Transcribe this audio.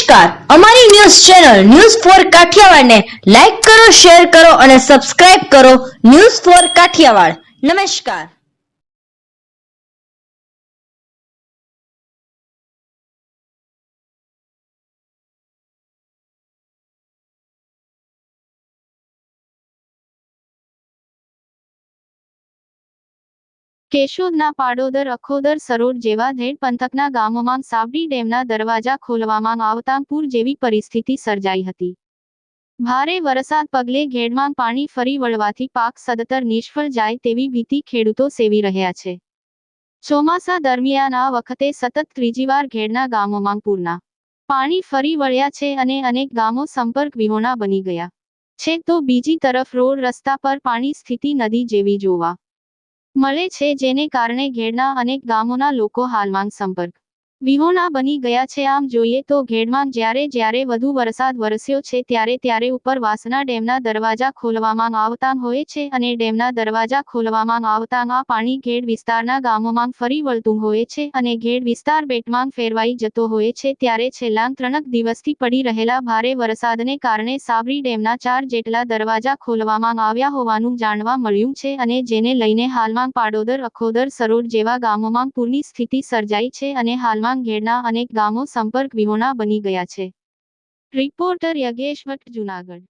નમસ્કાર, અમારી news channel news for કાઠિયાવાડને લાઈક કરો, શેર કરો અને સબસ્ક્રાઇબ કરો. News for Kathiawad. નમસ્કાર. કેશોદના પાડોદર, અખોદર, સરોડ જેવા ધેડ પંથકના ગામોમાં સાબરી ડેમના દરવાજા ખોલવામાં આવતાં પૂર જેવી પરિસ્થિતિ સર્જાઈ હતી. ભારે વરસાદ પગલે ઘેડમાં પાણી ફરી વળવાથી પાક સદંતર નિષ્ફળ જાય તેવી ભીતિ ખેડૂતો સેવી રહ્યા છે. ચોમાસા દરમિયાન આ વખતે સતત ત્રીજીવાર ઘેડના ગામોમાં પૂરના પાણી ફરી વળ્યા છે અને અનેક ગામો સંપર્ક વિહોણા બની ગયા છે, તો બીજી તરફ રોડ રસ્તા પર પાણી સ્થિતિ નદી જેવી જોવા મળે છે, જેને કારણે ઘેડના અનેક ગામોના લોકો હાલમાં સંપર્ક વિહોણા બની ગયા છે. આમ જોઈએ તો ઘેડમાં જ્યારે વધુ વરસાદ વરસ્યો છે ત્યારે ઉપરવાસના ડેમના દરવાજા ખોલવામાં આવતા હોય છે અને ડેમના દરવાજા ખોલવામાં આવતાં આ પાણી ઘેડ વિસ્તારના ગામોમાં ફરી વળતું હોય છે અને ઘેડ વિસ્તાર બેટમાં ફેરવાઈ જતો હોય છે. ત્યારે છેલ્લા 3 દિવસથી પડી રહેલા ભારે વરસાદને કારણે સાબરી ડેમના 4 જેટલા દરવાજા ખોલવામાં આવ્યા હોવાનું જાણવા મળ્યું છે અને જેને લઈને હાલમાં પાડોદર, અખોદર, સરોડ જેવા ગામોમાં પૂરની સ્થિતિ સર્જાઈ છે અને હાલમાં ઘેડના અનેક ગામો સંપર્ક વિહોણા બની ગયા છે. રિપોર્ટર યજ્ઞેશ ભટ્ટ, જૂનાગઢ.